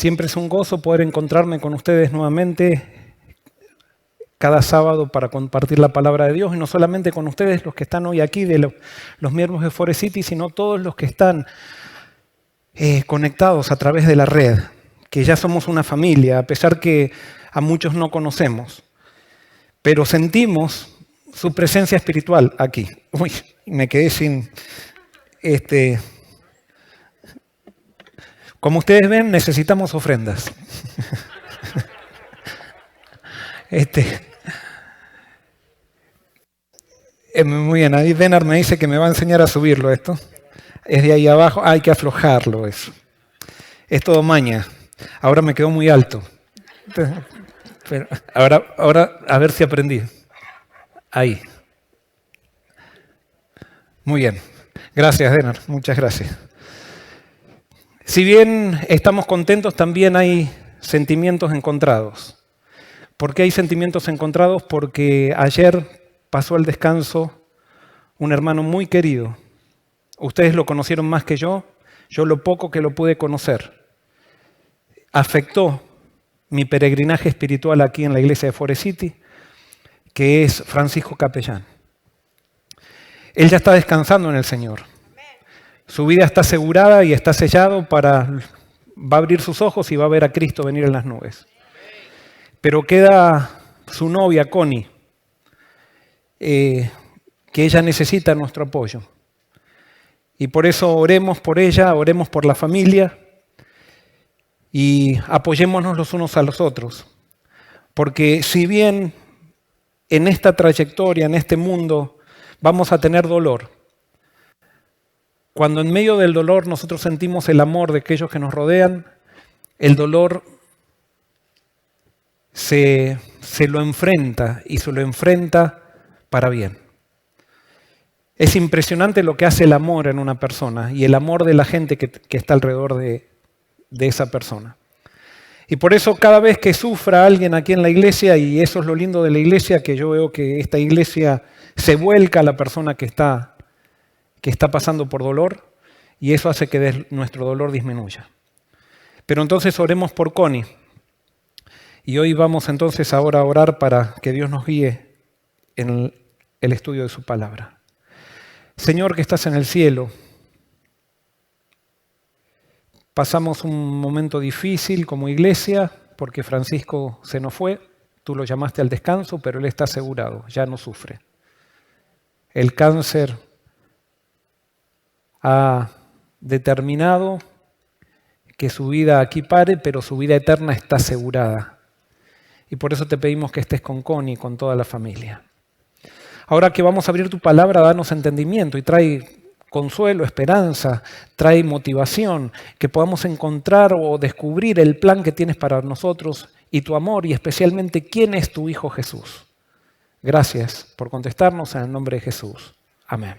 Siempre es un gozo poder encontrarme con ustedes nuevamente cada sábado para compartir la palabra de Dios, y no solamente con ustedes los que están hoy aquí, los miembros de Forest City, sino todos los que están conectados a través de la red, que ya somos una familia, a pesar que a muchos no conocemos, pero sentimos su presencia espiritual aquí. Uy, me quedé sin... Como ustedes ven, necesitamos ofrendas. Muy bien, ahí Benar me dice que me va a enseñar a subirlo esto. Es de ahí abajo, hay que aflojarlo eso. Es todo maña. Ahora me quedó muy alto. Pero ahora a ver si aprendí. Ahí. Muy bien. Gracias, Benar. Muchas gracias. Si bien estamos contentos, también hay sentimientos encontrados. ¿Por qué hay sentimientos encontrados? Porque ayer pasó al descanso un hermano muy querido. Ustedes lo conocieron más que yo lo poco que lo pude conocer. Afectó mi peregrinaje espiritual aquí en la iglesia de Forest City, que es Francisco Capellán. Él ya está descansando en el Señor. Su vida está asegurada y está sellado va a abrir sus ojos y va a ver a Cristo venir en las nubes. Pero queda su novia, Connie, que ella necesita nuestro apoyo. Y por eso oremos por ella, oremos por la familia y apoyémonos los unos a los otros. Porque si bien en esta trayectoria, en este mundo, vamos a tener dolor, cuando en medio del dolor nosotros sentimos el amor de aquellos que nos rodean, el dolor se lo enfrenta y se lo enfrenta para bien. Es impresionante lo que hace el amor en una persona y el amor de la gente que está alrededor de esa persona. Y por eso cada vez que sufra alguien aquí en la iglesia, y eso es lo lindo de la iglesia, que yo veo que esta iglesia se vuelca a la persona que está pasando por dolor, y eso hace que nuestro dolor disminuya. Pero entonces oremos por Connie. Y hoy vamos entonces ahora a orar para que Dios nos guíe en el estudio de su palabra. Señor que estás en el cielo, pasamos un momento difícil como iglesia porque Francisco se nos fue. Tú lo llamaste al descanso, pero él está asegurado, ya no sufre. El cáncer ha determinado que su vida aquí pare, pero su vida eterna está asegurada. Y por eso te pedimos que estés con Connie y con toda la familia. Ahora que vamos a abrir tu palabra, danos entendimiento y trae consuelo, esperanza, trae motivación, que podamos encontrar o descubrir el plan que tienes para nosotros y tu amor, y especialmente quién es tu Hijo Jesús. Gracias por contestarnos en el nombre de Jesús. Amén.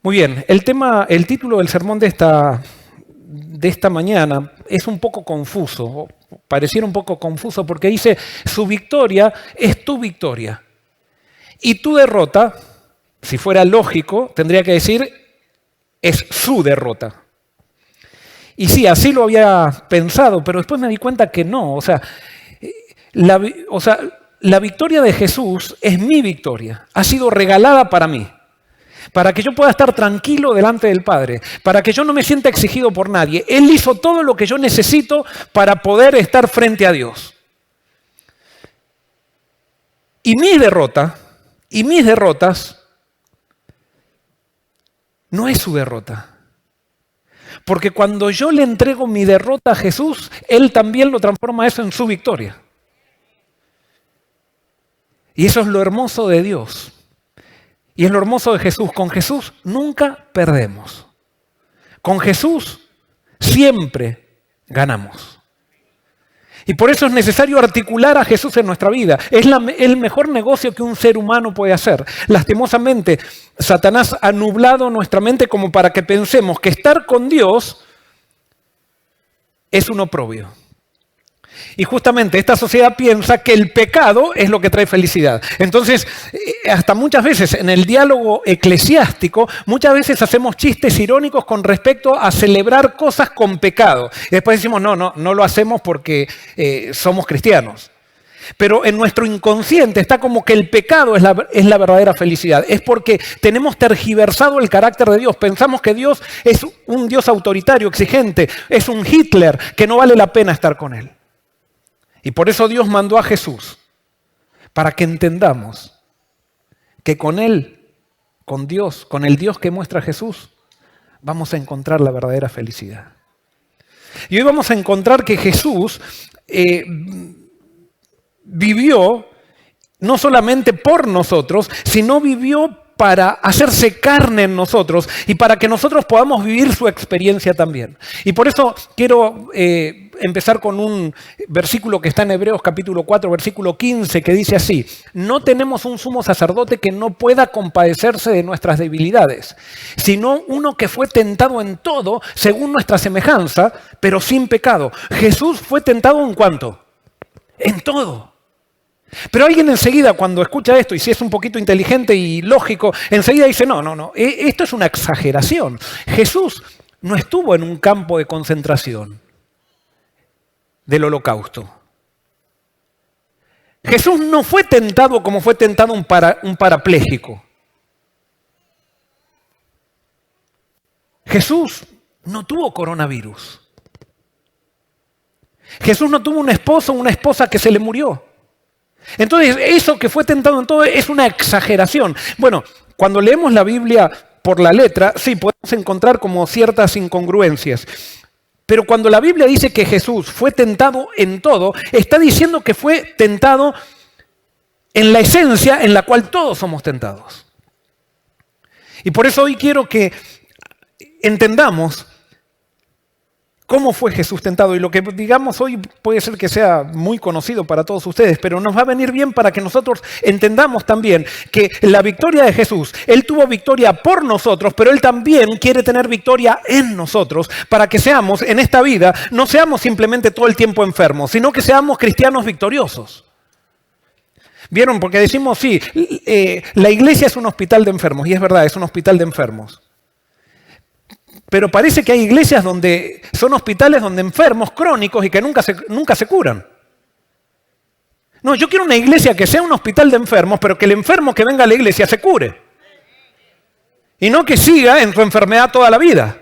Muy bien, el título del sermón de esta mañana es un poco confuso, pareciera un poco confuso porque dice, su victoria es tu victoria. Y tu derrota, si fuera lógico, tendría que decir, es su derrota. Y sí, así lo había pensado, pero después me di cuenta que no. O sea, la victoria de Jesús es mi victoria, ha sido regalada para mí. Para que yo pueda estar tranquilo delante del Padre, para que yo no me sienta exigido por nadie. Él hizo todo lo que yo necesito para poder estar frente a Dios. Y mis derrotas no es su derrota. Porque cuando yo le entrego mi derrota a Jesús, Él también lo transforma eso en su victoria. Y eso es lo hermoso de Dios. Y es lo hermoso de Jesús. Con Jesús nunca perdemos. Con Jesús siempre ganamos. Y por eso es necesario articular a Jesús en nuestra vida. Es el mejor negocio que un ser humano puede hacer. Lastimosamente, Satanás ha nublado nuestra mente como para que pensemos que estar con Dios es un oprobio. Y justamente esta sociedad piensa que el pecado es lo que trae felicidad. Entonces, hasta muchas veces en el diálogo eclesiástico, muchas veces hacemos chistes irónicos con respecto a celebrar cosas con pecado. Y después decimos, no lo hacemos porque somos cristianos. Pero en nuestro inconsciente está como que el pecado es la verdadera felicidad. Es porque tenemos tergiversado el carácter de Dios. Pensamos que Dios es un Dios autoritario, exigente, es un Hitler, que no vale la pena estar con Él. Y por eso Dios mandó a Jesús, para que entendamos que con Él, con Dios, con el Dios que muestra a Jesús, vamos a encontrar la verdadera felicidad. Y hoy vamos a encontrar que Jesús vivió no solamente por nosotros, sino vivió para hacerse carne en nosotros y para que nosotros podamos vivir su experiencia también. Y por eso quiero empezar con un versículo que está en Hebreos capítulo 4, versículo 15, que dice así: no tenemos un sumo sacerdote que no pueda compadecerse de nuestras debilidades, sino uno que fue tentado en todo según nuestra semejanza, pero sin pecado. Jesús fue tentado ¿en cuánto? En todo. Pero alguien enseguida, cuando escucha esto, y si es un poquito inteligente y lógico, enseguida dice, no, esto es una exageración. Jesús no estuvo en un campo de concentración del Holocausto. Jesús no fue tentado como fue tentado un parapléjico. Jesús no tuvo coronavirus. Jesús no tuvo un esposo o una esposa que se le murió. Entonces, eso que fue tentado en todo es una exageración. Bueno, cuando leemos la Biblia por la letra, sí, podemos encontrar como ciertas incongruencias. Pero cuando la Biblia dice que Jesús fue tentado en todo, está diciendo que fue tentado en la esencia en la cual todos somos tentados. Y por eso hoy quiero que entendamos cómo fue Jesús tentado. Y lo que digamos hoy puede ser que sea muy conocido para todos ustedes, pero nos va a venir bien para que nosotros entendamos también que la victoria de Jesús, Él tuvo victoria por nosotros, pero Él también quiere tener victoria en nosotros para que seamos, en esta vida, no seamos simplemente todo el tiempo enfermos, sino que seamos cristianos victoriosos. ¿Vieron? Porque decimos, sí, la iglesia es un hospital de enfermos, y es verdad, es un hospital de enfermos. Pero parece que hay iglesias donde son hospitales donde enfermos crónicos y que nunca se curan. No, yo quiero una iglesia que sea un hospital de enfermos, pero que el enfermo que venga a la iglesia se cure. Y no que siga en su enfermedad toda la vida.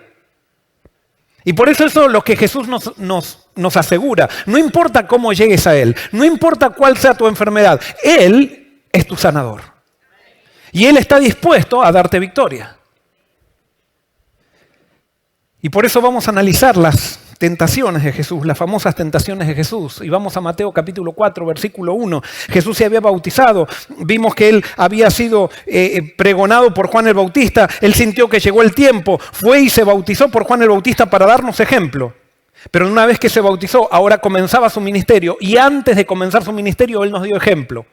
Y por eso es lo que Jesús nos asegura. No importa cómo llegues a Él, no importa cuál sea tu enfermedad, Él es tu sanador. Y Él está dispuesto a darte victoria. Y por eso vamos a analizar las tentaciones de Jesús, las famosas tentaciones de Jesús. Y vamos a Mateo capítulo 4, versículo 1. Jesús se había bautizado. Vimos que Él había sido pregonado por Juan el Bautista. Él sintió que llegó el tiempo. Fue y se bautizó por Juan el Bautista para darnos ejemplo. Pero una vez que se bautizó, ahora comenzaba su ministerio. Y antes de comenzar su ministerio, Él nos dio ejemplo.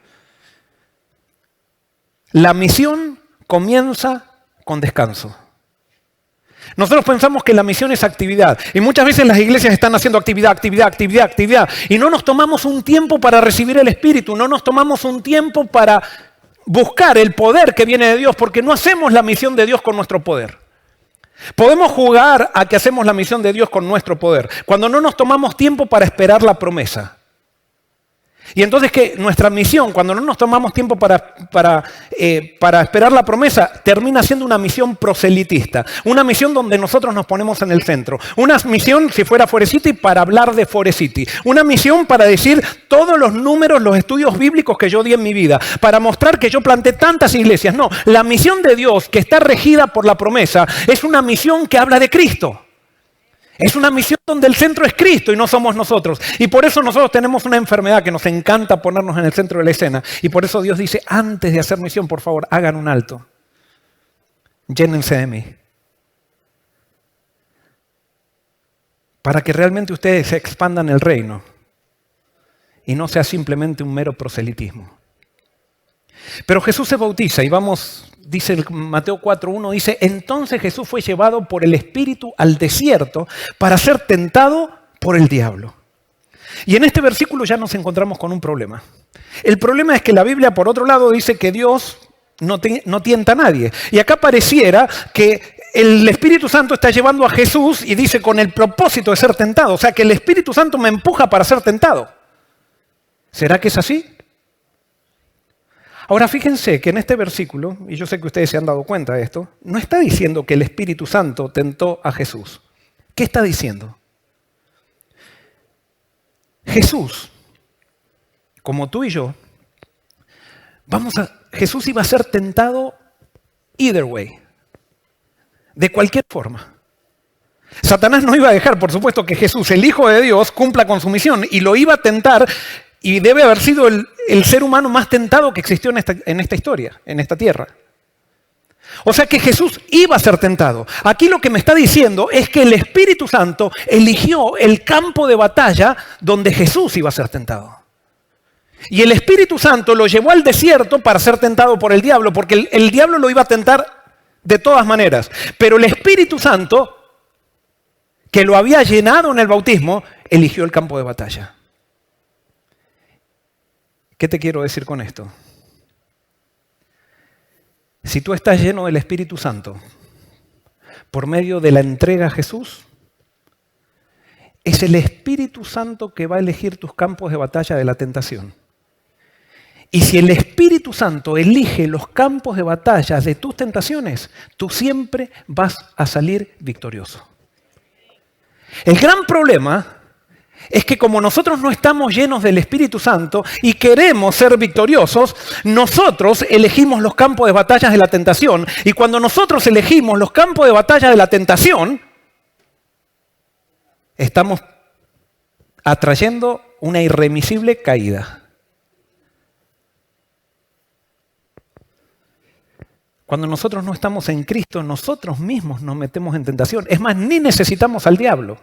La misión comienza con descanso. Nosotros pensamos que la misión es actividad y muchas veces las iglesias están haciendo actividad y no nos tomamos un tiempo para recibir el Espíritu, no nos tomamos un tiempo para buscar el poder que viene de Dios porque no hacemos la misión de Dios con nuestro poder. Podemos jugar a que hacemos la misión de Dios con nuestro poder cuando no nos tomamos tiempo para esperar la promesa. Y entonces que nuestra misión, cuando no nos tomamos tiempo para esperar la promesa, termina siendo una misión proselitista. Una misión donde nosotros nos ponemos en el centro. Una misión, si fuera Forecity, para hablar de Forecity. Una misión para decir todos los números, los estudios bíblicos que yo di en mi vida. Para mostrar que yo planté tantas iglesias. No, la misión de Dios, que está regida por la promesa, es una misión que habla de Cristo. Es una misión donde el centro es Cristo y no somos nosotros. Y por eso nosotros tenemos una enfermedad que nos encanta ponernos en el centro de la escena. Y por eso Dios dice, antes de hacer misión, por favor, hagan un alto. Llénense de mí. Para que realmente ustedes expandan el reino. Y no sea simplemente un mero proselitismo. Pero Jesús se bautiza y vamos, dice el Mateo 4.1, dice, entonces Jesús fue llevado por el Espíritu al desierto para ser tentado por el diablo. Y en este versículo ya nos encontramos con un problema. El problema es que la Biblia, por otro lado, dice que Dios no tienta a nadie. Y acá pareciera que el Espíritu Santo está llevando a Jesús y dice con el propósito de ser tentado. O sea, que el Espíritu Santo me empuja para ser tentado. ¿Será que es así? Ahora fíjense que en este versículo, y yo sé que ustedes se han dado cuenta de esto, no está diciendo que el Espíritu Santo tentó a Jesús. ¿Qué está diciendo? Jesús, como tú y yo, Jesús iba a ser tentado either way, de cualquier forma. Satanás no iba a dejar, por supuesto, que Jesús, el Hijo de Dios, cumpla con su misión y lo iba a tentar. Y debe haber sido el ser humano más tentado que existió en esta historia, en esta tierra. O sea que Jesús iba a ser tentado. Aquí lo que me está diciendo es que el Espíritu Santo eligió el campo de batalla donde Jesús iba a ser tentado. Y el Espíritu Santo lo llevó al desierto para ser tentado por el diablo, porque el diablo lo iba a tentar de todas maneras. Pero el Espíritu Santo, que lo había llenado en el bautismo, eligió el campo de batalla. ¿Qué te quiero decir con esto? Si tú estás lleno del Espíritu Santo por medio de la entrega a Jesús, es el Espíritu Santo que va a elegir tus campos de batalla de la tentación. Y si el Espíritu Santo elige los campos de batalla de tus tentaciones, tú siempre vas a salir victorioso. El gran problema es que como nosotros no estamos llenos del Espíritu Santo y queremos ser victoriosos, nosotros elegimos los campos de batalla de la tentación. Y cuando nosotros elegimos los campos de batalla de la tentación, estamos atrayendo una irremisible caída. Cuando nosotros no estamos en Cristo, nosotros mismos nos metemos en tentación. Es más, ni necesitamos al diablo.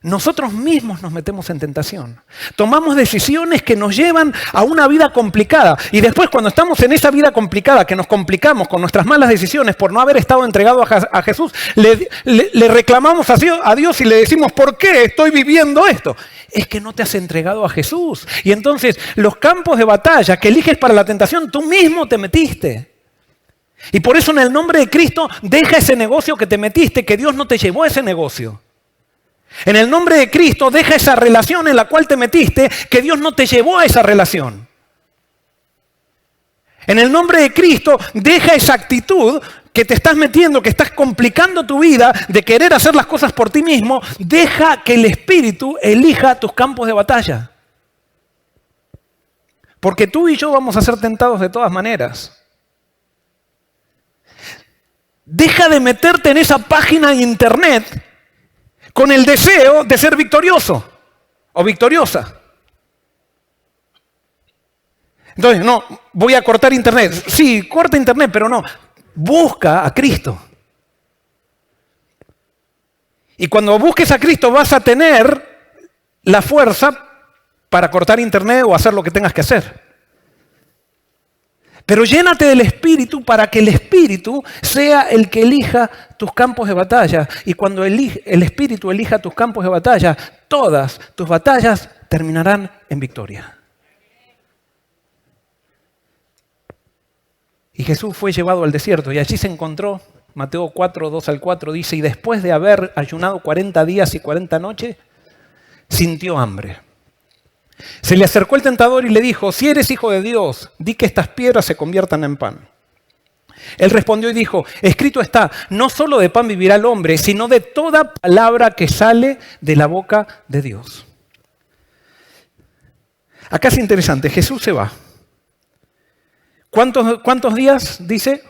Nosotros mismos nos metemos en tentación. Tomamos decisiones que nos llevan a una vida complicada. Y después cuando estamos en esa vida complicada, que nos complicamos con nuestras malas decisiones por no haber estado entregado a Jesús, le reclamamos a Dios y le decimos, ¿por qué estoy viviendo esto? Es que no te has entregado a Jesús. Y entonces los campos de batalla que eliges para la tentación, tú mismo te metiste. Y por eso en el nombre de Cristo, deja ese negocio que te metiste, que Dios no te llevó a ese negocio. En el nombre de Cristo, deja esa relación en la cual te metiste, que Dios no te llevó a esa relación. En el nombre de Cristo, deja esa actitud que te estás metiendo, que estás complicando tu vida de querer hacer las cosas por ti mismo. Deja que el Espíritu elija tus campos de batalla. Porque tú y yo vamos a ser tentados de todas maneras. Deja de meterte en esa página de internet con el deseo de ser victorioso o victoriosa. Entonces, no, voy a cortar internet. Sí, corta internet, pero no. Busca a Cristo. Y cuando busques a Cristo vas a tener la fuerza para cortar internet o hacer lo que tengas que hacer. Pero llénate del Espíritu para que el Espíritu sea el que elija tus campos de batalla. Y cuando el Espíritu elija tus campos de batalla, todas tus batallas terminarán en victoria. Y Jesús fue llevado al desierto y allí se encontró, Mateo 4, 2 al 4 dice, y después de haber ayunado 40 días y 40 noches, sintió hambre. Se le acercó el tentador y le dijo, si eres hijo de Dios, di que estas piedras se conviertan en pan. Él respondió y dijo, escrito está, no solo de pan vivirá el hombre, sino de toda palabra que sale de la boca de Dios. Acá es interesante, Jesús se va. ¿Cuántos días? Dice,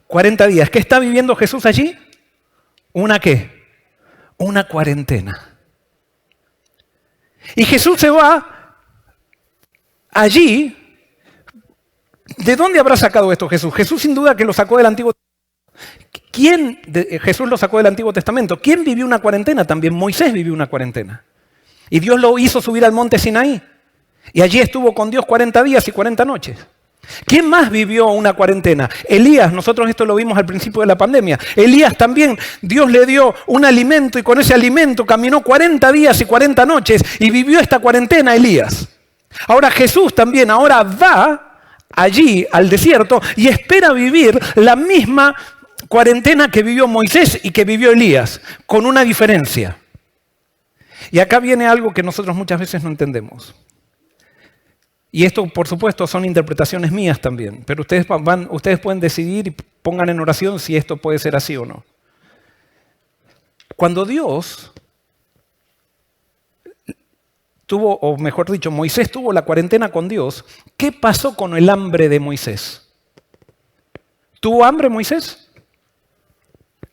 40 días. ¿Qué está viviendo Jesús allí? ¿Una qué? Una cuarentena. Y Jesús se va. Allí, ¿de dónde habrá sacado esto Jesús? Jesús sin duda que lo sacó del Antiguo Testamento. Jesús lo sacó del Antiguo Testamento. ¿Quién vivió una cuarentena? También Moisés vivió una cuarentena. Y Dios lo hizo subir al monte Sinaí. Y allí estuvo con Dios 40 días y 40 noches. ¿Quién más vivió una cuarentena? Elías, nosotros esto lo vimos al principio de la pandemia. Elías también, Dios le dio un alimento y con ese alimento caminó 40 días y 40 noches y vivió esta cuarentena Elías. Ahora Jesús también ahora va allí al desierto y espera vivir la misma cuarentena que vivió Moisés y que vivió Elías, con una diferencia. Y acá viene algo que nosotros muchas veces no entendemos. Y esto, por supuesto, son interpretaciones mías también, pero ustedes pueden decidir y pongan en oración si esto puede ser así o no. Cuando Dios tuvo, o mejor dicho, Moisés tuvo la cuarentena con Dios, ¿qué pasó con el hambre de Moisés? ¿Tuvo hambre Moisés?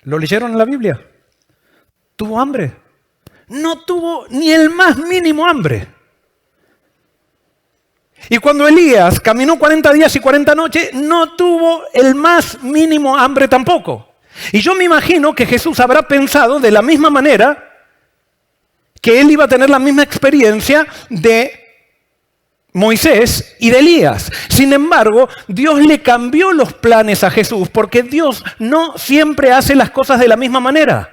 ¿Lo leyeron en la Biblia? ¿Tuvo hambre? No tuvo ni el más mínimo hambre. Y cuando Elías caminó 40 días y 40 noches, no tuvo el más mínimo hambre tampoco. Y yo me imagino que Jesús habrá pensado de la misma manera que él iba a tener la misma experiencia de Moisés y de Elías. Sin embargo, Dios le cambió los planes a Jesús porque Dios no siempre hace las cosas de la misma manera.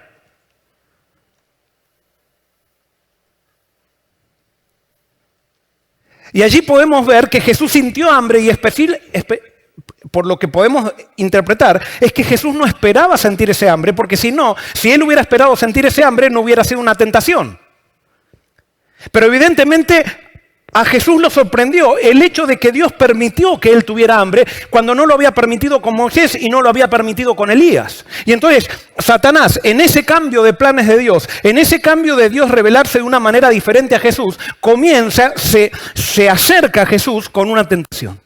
Y allí podemos ver que Jesús sintió hambre y por lo que podemos interpretar, es que Jesús no esperaba sentir ese hambre, porque si él hubiera esperado sentir ese hambre, no hubiera sido una tentación. Pero evidentemente a Jesús lo sorprendió el hecho de que Dios permitió que él tuviera hambre cuando no lo había permitido con Moisés y no lo había permitido con Elías. Y entonces Satanás, en ese cambio de planes de Dios, en ese cambio de Dios revelarse de una manera diferente a Jesús, se acerca a Jesús con una tentación.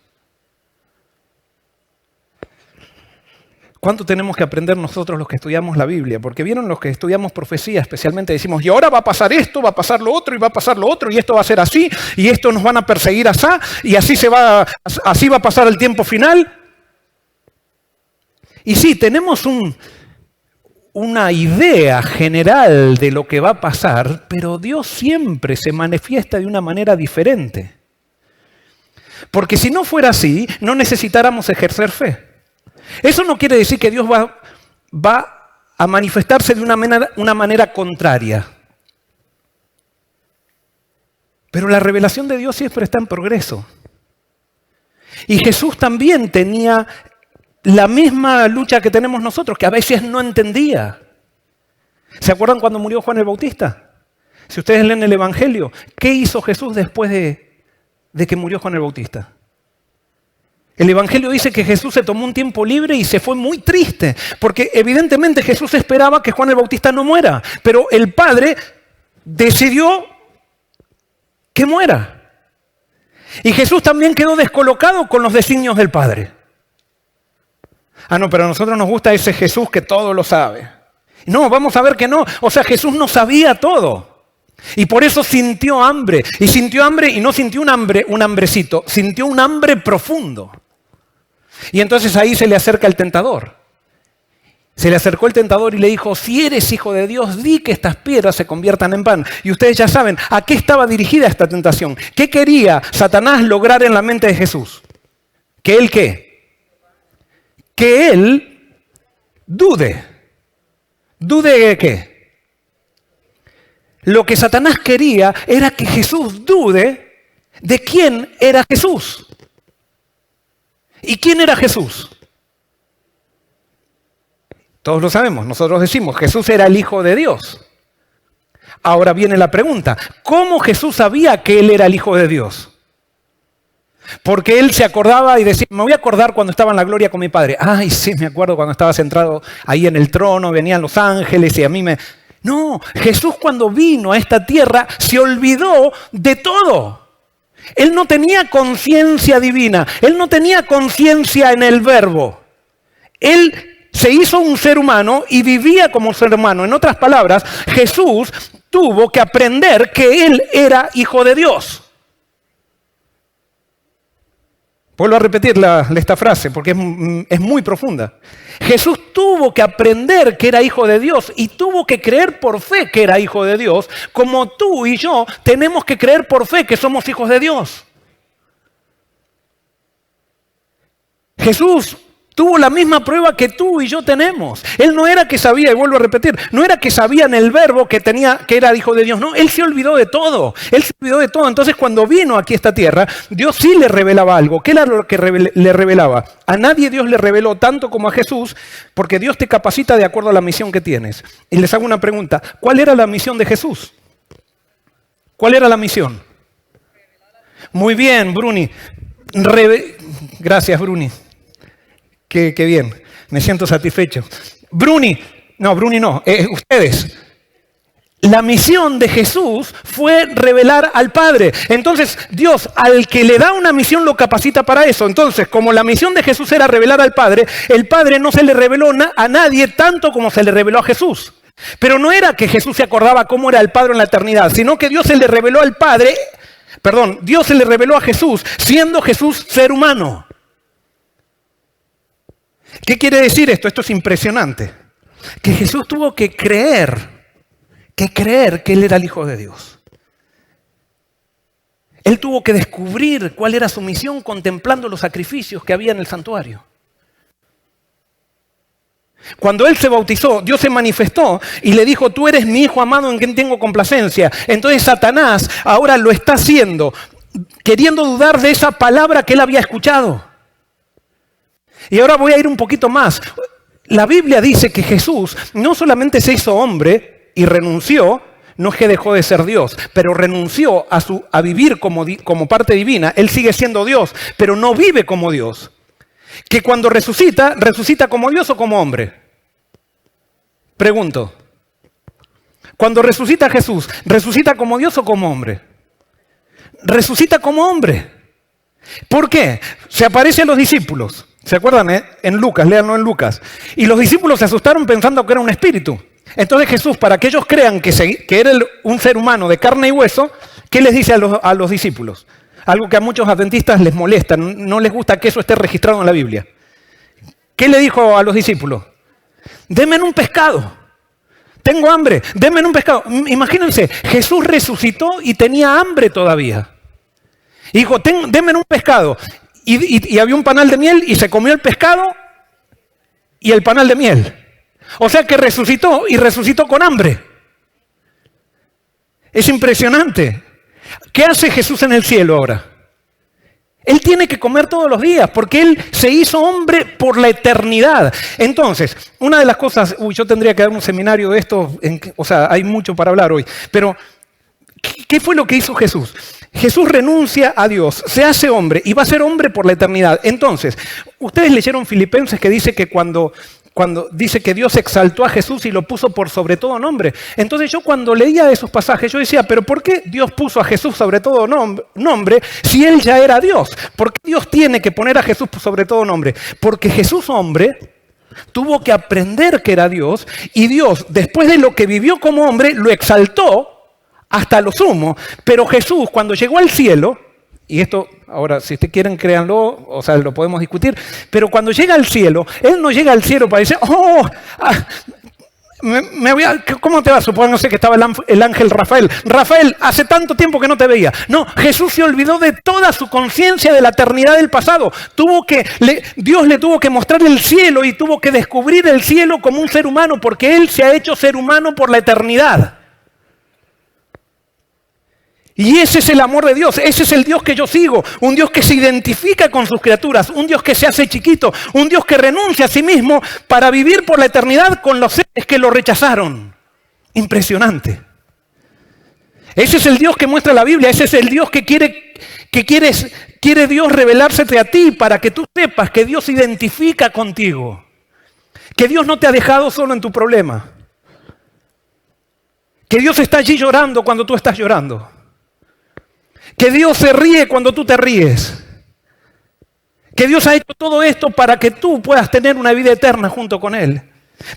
¿Cuánto tenemos que aprender nosotros los que estudiamos la Biblia? Porque vieron los que estudiamos profecía, especialmente decimos, y ahora va a pasar esto, va a pasar lo otro, y va a pasar lo otro, y esto va a ser así, y esto nos van a perseguir así, y así va a pasar el tiempo final. Y sí, tenemos una idea general de lo que va a pasar, pero Dios siempre se manifiesta de una manera diferente. Porque si no fuera así, no necesitáramos ejercer fe. Eso no quiere decir que Dios va a manifestarse de una manera contraria. Pero la revelación de Dios siempre está en progreso. Y Jesús también tenía la misma lucha que tenemos nosotros, que a veces no entendía. ¿Se acuerdan cuando murió Juan el Bautista? Si ustedes leen el Evangelio, ¿qué hizo Jesús después de que murió Juan el Bautista? El Evangelio dice que Jesús se tomó un tiempo libre y se fue muy triste, porque evidentemente Jesús esperaba que Juan el Bautista no muera, pero el Padre decidió que muera. Y Jesús también quedó descolocado con los designios del Padre. No, pero a nosotros nos gusta ese Jesús que todo lo sabe. No, vamos a ver que no. O sea, Jesús no sabía todo. Y por eso sintió hambre. Y sintió hambre y no sintió un hambrecito, sintió un hambre profundo. Y entonces ahí se le acerca el tentador. Se le acercó el tentador y le dijo, si eres hijo de Dios, di que estas piedras se conviertan en pan. Y ustedes ya saben a qué estaba dirigida esta tentación. ¿Qué quería Satanás lograr en la mente de Jesús? ¿Que él qué? Que él dude. ¿Dude de qué? Lo que Satanás quería era que Jesús dude de quién era Jesús. ¿Y quién era Jesús? Todos lo sabemos, nosotros decimos, Jesús era el Hijo de Dios. Ahora viene la pregunta, ¿cómo Jesús sabía que Él era el Hijo de Dios? Porque Él se acordaba y decía, me voy a acordar cuando estaba en la gloria con mi Padre. Ay, sí, me acuerdo cuando estaba sentado ahí en el trono, venían los ángeles y a mí me... No, Jesús cuando vino a esta tierra se olvidó de todo. Él no tenía conciencia divina, Él no tenía conciencia en el Verbo. Él se hizo un ser humano y vivía como ser humano. En otras palabras, Jesús tuvo que aprender que Él era Hijo de Dios. Vuelvo a repetir esta frase porque es muy profunda. Jesús tuvo que aprender que era Hijo de Dios y tuvo que creer por fe que era Hijo de Dios, como tú y yo tenemos que creer por fe que somos hijos de Dios. Jesús tuvo la misma prueba que tú y yo tenemos. Él no era que sabía, y vuelvo a repetir, no era que sabía en el verbo que era hijo de Dios. No, él se olvidó de todo. Él se olvidó de todo. Entonces cuando vino aquí a esta tierra, Dios sí le revelaba algo. ¿Qué era lo que le revelaba? A nadie Dios le reveló tanto como a Jesús, porque Dios te capacita de acuerdo a la misión que tienes. Y les hago una pregunta. ¿Cuál era la misión de Jesús? ¿Cuál era la misión? Muy bien, Bruni. Gracias, Bruni. Qué bien, me siento satisfecho. Bruni no, ustedes. La misión de Jesús fue revelar al Padre. Entonces, Dios, al que le da una misión, lo capacita para eso. Entonces, como la misión de Jesús era revelar al Padre, el Padre no se le reveló a nadie tanto como se le reveló a Jesús. Pero no era que Jesús se acordaba cómo era el Padre en la eternidad, sino que Dios se le reveló al Padre, Dios se le reveló a Jesús, siendo Jesús ser humano. ¿Qué quiere decir esto? Esto es impresionante. Que Jesús tuvo que creer que Él era el Hijo de Dios. Él tuvo que descubrir cuál era su misión contemplando los sacrificios que había en el santuario. Cuando Él se bautizó, Dios se manifestó y le dijo, tú eres mi Hijo amado en quien tengo complacencia. Entonces Satanás ahora lo está haciendo, queriendo dudar de esa palabra que Él había escuchado. Y ahora voy a ir un poquito más. La Biblia dice que Jesús no solamente se hizo hombre y renunció, no es que dejó de ser Dios, pero renunció a vivir como parte divina. Él sigue siendo Dios, pero no vive como Dios. Que cuando resucita como Dios o como hombre. Pregunto. Cuando resucita Jesús, ¿resucita como Dios o como hombre? Resucita como hombre. ¿Por qué? Se aparece a los discípulos. ¿Se acuerdan? En Lucas, léanlo en Lucas. Y los discípulos se asustaron pensando que era un espíritu. Entonces Jesús, para que ellos crean que era un ser humano de carne y hueso, ¿qué les dice a los discípulos? Algo que a muchos adventistas les molesta, no les gusta que eso esté registrado en la Biblia. ¿Qué le dijo a los discípulos? Denme un pescado. Tengo hambre, denme un pescado. Imagínense, Jesús resucitó y tenía hambre todavía. Y dijo, denme un pescado. Y había un panal de miel y se comió el pescado y el panal de miel. O sea que resucitó y resucitó con hambre. Es impresionante. ¿Qué hace Jesús en el cielo ahora? Él tiene que comer todos los días porque Él se hizo hombre por la eternidad. Entonces, una de las cosas, yo tendría que dar un seminario de esto, hay mucho para hablar hoy, pero ¿qué fue lo que hizo Jesús? Jesús renuncia a Dios, se hace hombre y va a ser hombre por la eternidad. Entonces, ustedes leyeron Filipenses que dice que cuando dice que Dios exaltó a Jesús y lo puso por sobre todo nombre. Entonces yo cuando leía esos pasajes, yo decía, ¿pero por qué Dios puso a Jesús sobre todo nombre si Él ya era Dios? ¿Por qué Dios tiene que poner a Jesús sobre todo nombre? Porque Jesús, hombre, tuvo que aprender que era Dios y Dios, después de lo que vivió como hombre, lo exaltó hasta lo sumo. Pero Jesús, cuando llegó al cielo, y esto, ahora, si ustedes quieren, créanlo, lo podemos discutir, pero cuando llega al cielo, Él no llega al cielo para decir, ¿cómo te va? Supóngase que estaba el ángel Rafael. Rafael, hace tanto tiempo que no te veía. No, Jesús se olvidó de toda su conciencia de la eternidad del pasado. Dios le tuvo que mostrar el cielo y tuvo que descubrir el cielo como un ser humano, porque Él se ha hecho ser humano por la eternidad. Y ese es el amor de Dios, ese es el Dios que yo sigo, un Dios que se identifica con sus criaturas, un Dios que se hace chiquito, un Dios que renuncia a sí mismo para vivir por la eternidad con los seres que lo rechazaron. Impresionante. Ese es el Dios que muestra la Biblia, ese es el Dios que quiere Dios revelársete a ti para que tú sepas que Dios se identifica contigo, que Dios no te ha dejado solo en tu problema, que Dios está allí llorando cuando tú estás llorando. Que Dios se ríe cuando tú te ríes. Que Dios ha hecho todo esto para que tú puedas tener una vida eterna junto con Él.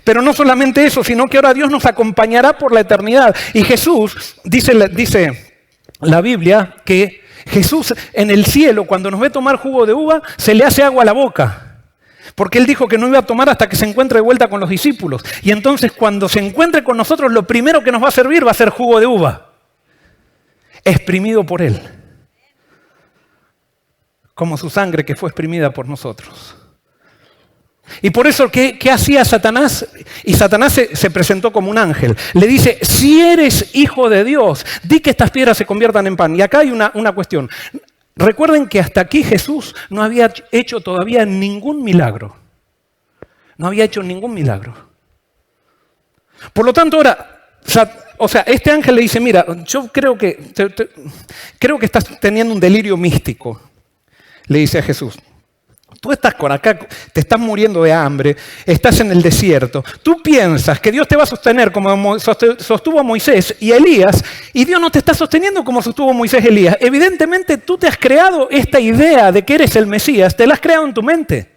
Pero no solamente eso, sino que ahora Dios nos acompañará por la eternidad. Y Jesús, dice la Biblia, que Jesús en el cielo, cuando nos ve tomar jugo de uva, se le hace agua a la boca. Porque Él dijo que no iba a tomar hasta que se encuentre de vuelta con los discípulos. Y entonces cuando se encuentre con nosotros, lo primero que nos va a servir va a ser jugo de uva. Exprimido por Él, como su sangre que fue exprimida por nosotros. Y por eso, ¿qué hacía Satanás? Y Satanás se presentó como un ángel. Le dice, si eres hijo de Dios, di que estas piedras se conviertan en pan. Y acá hay una cuestión. Recuerden que hasta aquí Jesús no había hecho todavía ningún milagro. No había hecho ningún milagro. Por lo tanto, ahora, este ángel le dice, mira, yo creo que estás teniendo un delirio místico, le dice a Jesús. Tú estás con acá, te estás muriendo de hambre, estás en el desierto. Tú piensas que Dios te va a sostener como sostuvo a Moisés y a Elías, y Dios no te está sosteniendo como sostuvo a Moisés y Elías. Evidentemente tú te has creado esta idea de que eres el Mesías, te la has creado en tu mente.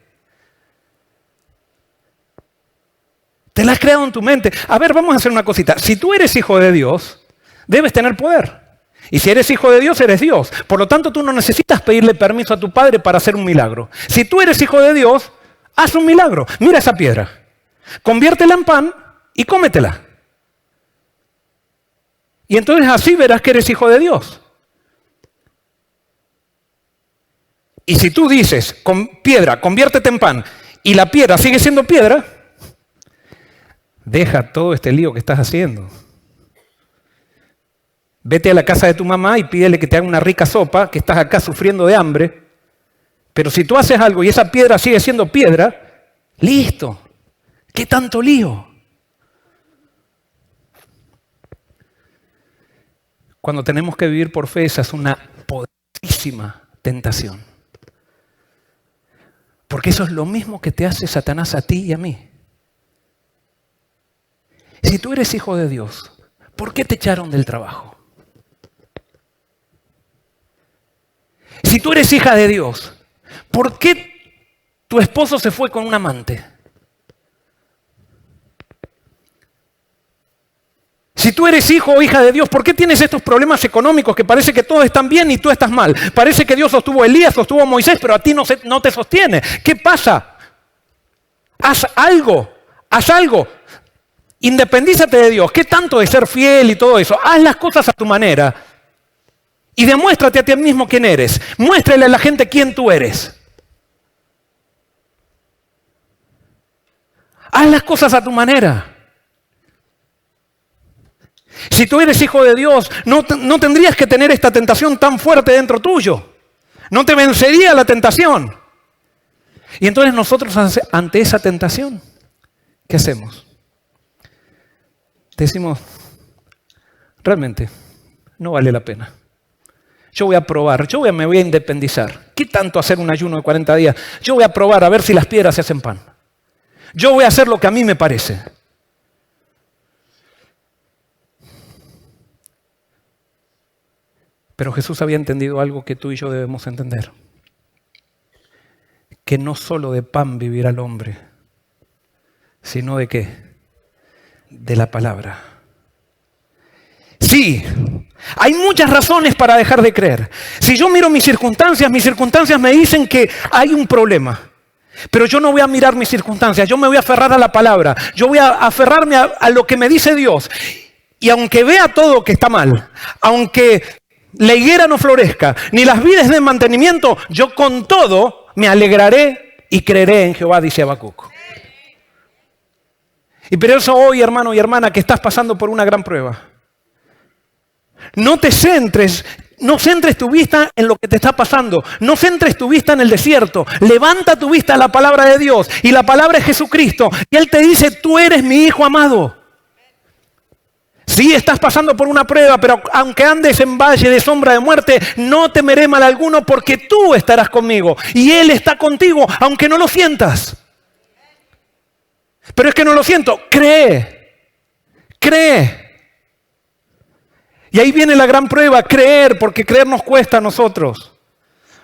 Te la has creado en tu mente. A ver, vamos a hacer una cosita. Si tú eres hijo de Dios, debes tener poder. Y si eres hijo de Dios, eres Dios. Por lo tanto, tú no necesitas pedirle permiso a tu padre para hacer un milagro. Si tú eres hijo de Dios, haz un milagro. Mira esa piedra. Conviértela en pan y cómetela. Y entonces así verás que eres hijo de Dios. Y si tú dices, con piedra, conviértete en pan, y la piedra sigue siendo piedra, deja todo este lío que estás haciendo. Vete a la casa de tu mamá y pídele que te haga una rica sopa, que estás acá sufriendo de hambre. Pero si tú haces algo y esa piedra sigue siendo piedra, listo. ¿Qué tanto lío? Cuando tenemos que vivir por fe, esa es una poderosísima tentación. Porque eso es lo mismo que te hace Satanás a ti y a mí. Si tú eres hijo de Dios, ¿por qué te echaron del trabajo? Si tú eres hija de Dios, ¿por qué tu esposo se fue con un amante? Si tú eres hijo o hija de Dios, ¿por qué tienes estos problemas económicos que parece que todos están bien y tú estás mal? Parece que Dios sostuvo a Elías, sostuvo a Moisés, pero a ti no te sostiene. ¿Qué pasa? Haz algo, haz algo. Independízate de Dios. ¿Qué tanto de ser fiel y todo eso? Haz las cosas a tu manera. Y demuéstrate a ti mismo quién eres. Muéstrale a la gente quién tú eres. Haz las cosas a tu manera. Si tú eres hijo de Dios, no tendrías que tener esta tentación tan fuerte dentro tuyo. No te vencería la tentación. Y entonces nosotros ante esa tentación, ¿qué hacemos? Decimos, realmente, no vale la pena. Yo voy a probar, me voy a independizar. ¿Qué tanto hacer un ayuno de 40 días? Yo voy a probar a ver si las piedras se hacen pan. Yo voy a hacer lo que a mí me parece. Pero Jesús había entendido algo que tú y yo debemos entender. Que no solo de pan vivirá el hombre, sino de ¿qué? De la palabra. Sí, hay muchas razones para dejar de creer. Si yo miro mis circunstancias me dicen que hay un problema. Pero yo no voy a mirar mis circunstancias, yo me voy a aferrar a la palabra. Yo voy a aferrarme a lo que me dice Dios. Y aunque vea todo que está mal, aunque la higuera no florezca, ni las vides den mantenimiento, yo con todo me alegraré y creeré en Jehová, dice Habacuc. Y por eso hoy, hermano y hermana, que estás pasando por una gran prueba, no centres tu vista en lo que te está pasando. No centres tu vista en el desierto. Levanta tu vista a la palabra de Dios. Y la palabra es Jesucristo. Y Él te dice, tú eres mi hijo amado. Sí, estás pasando por una prueba, pero aunque andes en valle de sombra de muerte, no temeré mal alguno porque tú estarás conmigo. Y Él está contigo, aunque no lo sientas. Pero es que no lo siento. Cree. Y ahí viene la gran prueba, creer, porque creer nos cuesta a nosotros.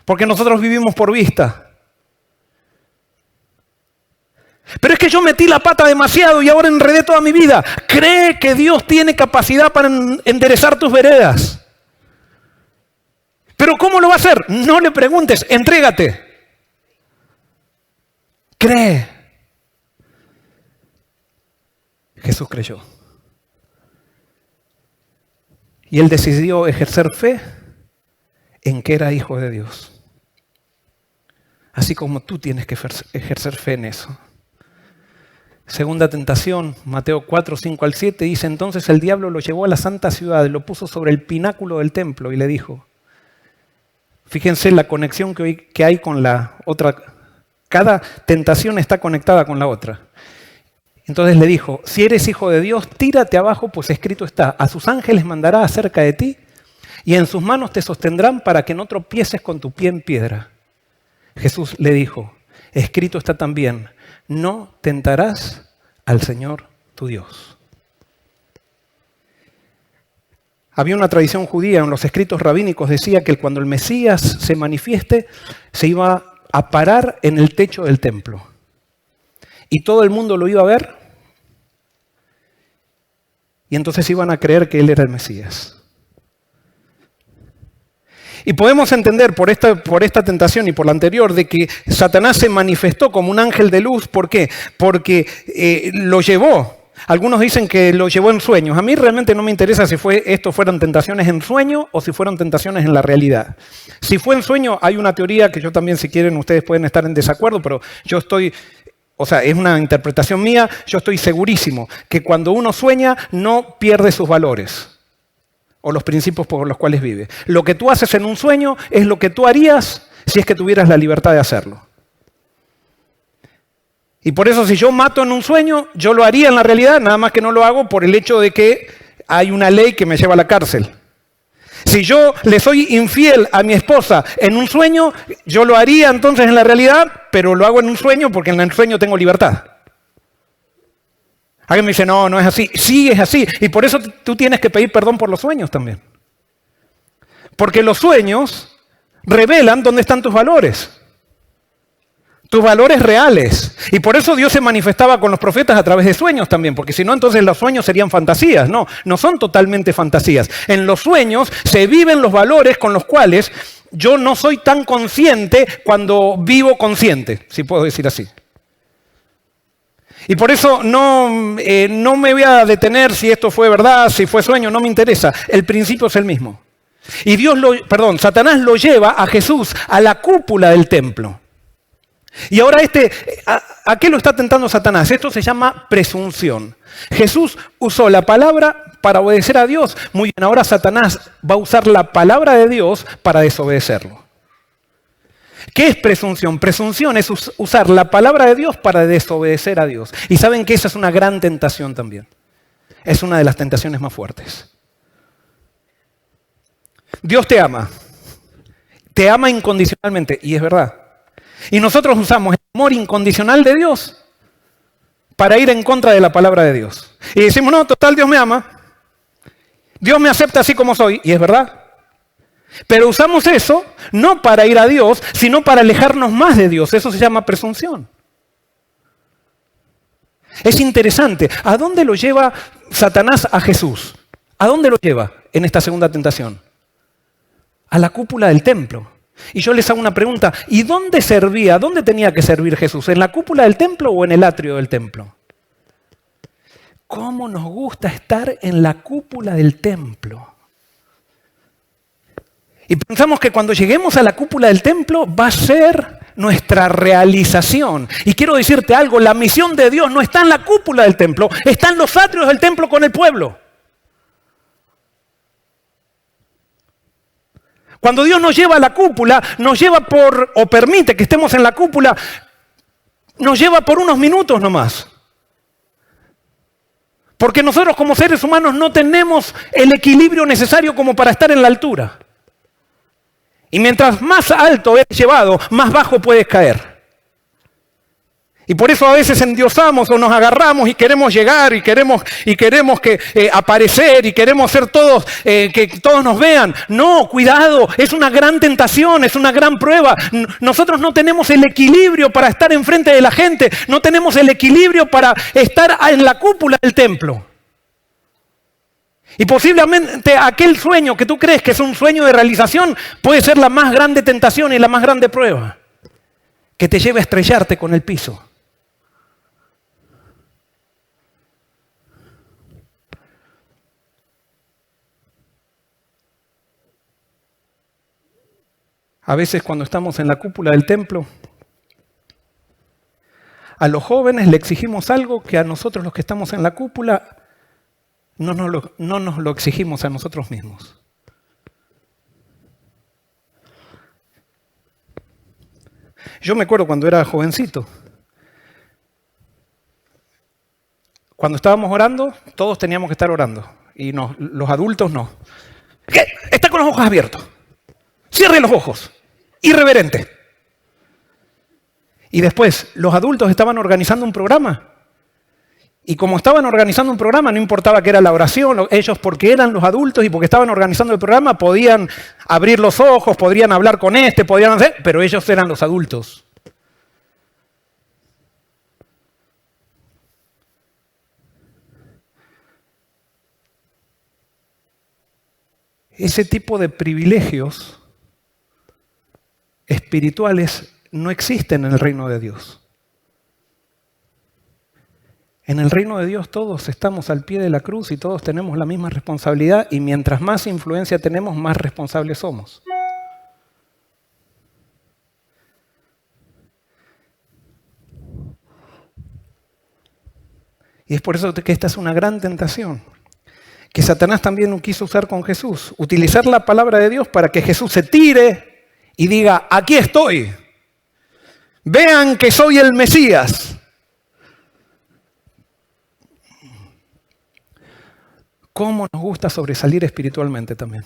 Porque nosotros vivimos por vista. Pero es que yo metí la pata demasiado y ahora enredé toda mi vida. Cree que Dios tiene capacidad para enderezar tus veredas. Pero ¿cómo lo va a hacer? No le preguntes, entrégate. Cree. Jesús creyó. Y él decidió ejercer fe en que era hijo de Dios. Así como tú tienes que ejercer fe en eso. Segunda tentación, Mateo 4, 5 al 7, dice: entonces el diablo lo llevó a la santa ciudad, lo puso sobre el pináculo del templo y le dijo, fíjense la conexión que hay con la otra, cada tentación está conectada con la otra. Entonces le dijo, si eres hijo de Dios, tírate abajo, pues escrito está, a sus ángeles mandará acerca de ti y en sus manos te sostendrán para que no tropieces con tu pie en piedra. Jesús le dijo, escrito está también, no tentarás al Señor tu Dios. Había una tradición judía, en los escritos rabínicos decía que cuando el Mesías se manifieste, se iba a parar en el techo del templo. Y todo el mundo lo iba a ver, y entonces iban a creer que él era el Mesías. Y podemos entender por esta tentación y por la anterior de que Satanás se manifestó como un ángel de luz. ¿Por qué? Porque lo llevó. Algunos dicen que lo llevó en sueños. A mí realmente no me interesa si esto fueron tentaciones en sueño o si fueron tentaciones en la realidad. Si fue en sueño, hay una teoría que yo también, si quieren, ustedes pueden estar en desacuerdo, pero yo estoy... O sea, es una interpretación mía, yo estoy segurísimo que cuando uno sueña no pierde sus valores o los principios por los cuales vive. Lo que tú haces en un sueño es lo que tú harías si es que tuvieras la libertad de hacerlo. Y por eso si yo mato en un sueño, yo lo haría en la realidad, nada más que no lo hago por el hecho de que hay una ley que me lleva a la cárcel. Si yo le soy infiel a mi esposa en un sueño, yo lo haría entonces en la realidad, pero lo hago en un sueño porque en el sueño tengo libertad. Alguien me dice, no, no es así. Sí, es así. Y por eso tú tienes que pedir perdón por los sueños también. Porque los sueños revelan dónde están tus valores. Tus valores reales. Y por eso Dios se manifestaba con los profetas a través de sueños también, porque si no, entonces los sueños serían fantasías. No, no son totalmente fantasías. En los sueños se viven los valores con los cuales yo no soy tan consciente cuando vivo consciente, si puedo decir así. Y por eso no me voy a detener si esto fue verdad, si fue sueño, no me interesa. El principio es el mismo. Y Satanás lo lleva a Jesús a la cúpula del templo. Y ahora ¿a qué lo está tentando Satanás? Esto se llama presunción. Jesús usó la palabra para obedecer a Dios. Muy bien, ahora Satanás va a usar la palabra de Dios para desobedecerlo. ¿Qué es presunción? Presunción es usar la palabra de Dios para desobedecer a Dios. Y saben que esa es una gran tentación también. Es una de las tentaciones más fuertes. Dios te ama. Te ama incondicionalmente. Y es verdad. Y nosotros usamos el amor incondicional de Dios para ir en contra de la palabra de Dios. Y decimos, no, total, Dios me ama. Dios me acepta así como soy. Y es verdad. Pero usamos eso no para ir a Dios, sino para alejarnos más de Dios. Eso se llama presunción. Es interesante. ¿A dónde lo lleva Satanás a Jesús? ¿A dónde lo lleva en esta segunda tentación? A la cúpula del templo. Y yo les hago una pregunta. ¿Y dónde servía? ¿Dónde tenía que servir Jesús? ¿En la cúpula del templo o en el atrio del templo? ¿Cómo nos gusta estar en la cúpula del templo? Y pensamos que cuando lleguemos a la cúpula del templo va a ser nuestra realización. Y quiero decirte algo, la misión de Dios no está en la cúpula del templo, está en los atrios del templo con el pueblo. Cuando Dios nos lleva a la cúpula, nos lleva o permite que estemos en la cúpula, nos lleva por unos minutos nomás. Porque nosotros como seres humanos no tenemos el equilibrio necesario como para estar en la altura. Y mientras más alto eres llevado, más bajo puedes caer. Y por eso a veces endiosamos o nos agarramos y queremos llegar y queremos aparecer y queremos ser todos, que todos nos vean. No, cuidado, es una gran tentación, es una gran prueba. Nosotros no tenemos el equilibrio para estar enfrente de la gente, no tenemos el equilibrio para estar en la cúpula del templo. Y posiblemente aquel sueño que tú crees que es un sueño de realización puede ser la más grande tentación y la más grande prueba que te lleve a estrellarte con el piso. A veces cuando estamos en la cúpula del templo, A los jóvenes le exigimos algo que a nosotros los que estamos en la cúpula no nos lo exigimos a nosotros mismos. Yo me acuerdo cuando era jovencito. Cuando estábamos orando, todos teníamos que estar orando. Y no, los adultos no. ¿Qué? Está con los ojos abiertos. Cierre los ojos. Irreverente. Y después, los adultos estaban organizando un programa. Y como estaban organizando un programa, no importaba que era la oración, ellos porque eran los adultos y porque estaban organizando el programa, podían abrir los ojos, podrían hablar con podían hacer, pero ellos eran los adultos. Ese tipo de privilegios espirituales no existen en el reino de Dios. En el reino de Dios todos estamos al pie de la cruz y todos tenemos la misma responsabilidad y mientras más influencia tenemos, más responsables somos. Y es por eso que esta es una gran tentación, que Satanás también quiso usar con Jesús. Utilizar la palabra de Dios para que Jesús se tire y diga, aquí estoy. Vean que soy el Mesías. ¿Cómo nos gusta sobresalir espiritualmente también?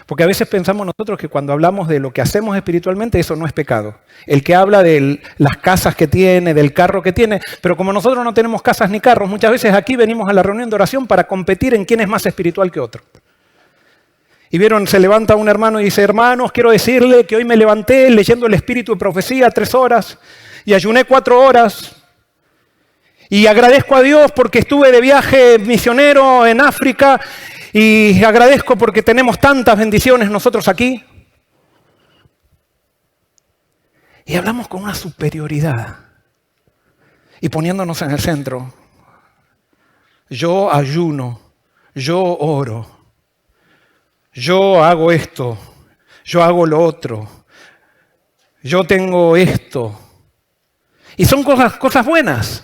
Porque a veces pensamos nosotros que cuando hablamos de lo que hacemos espiritualmente, eso no es pecado. El que habla de las casas que tiene, del carro que tiene, pero como nosotros no tenemos casas ni carros, muchas veces aquí venimos a la reunión de oración para competir en quién es más espiritual que otro. Y vieron, se levanta un hermano y dice, hermanos, quiero decirle que hoy me levanté leyendo el Espíritu de Profecía 3 horas y ayuné 4 horas. Y agradezco a Dios porque estuve de viaje misionero en África y agradezco porque tenemos tantas bendiciones nosotros aquí. Y hablamos con una superioridad y poniéndonos en el centro. Yo ayuno, yo oro, yo hago esto, yo hago lo otro, yo tengo esto. Y son cosas buenas.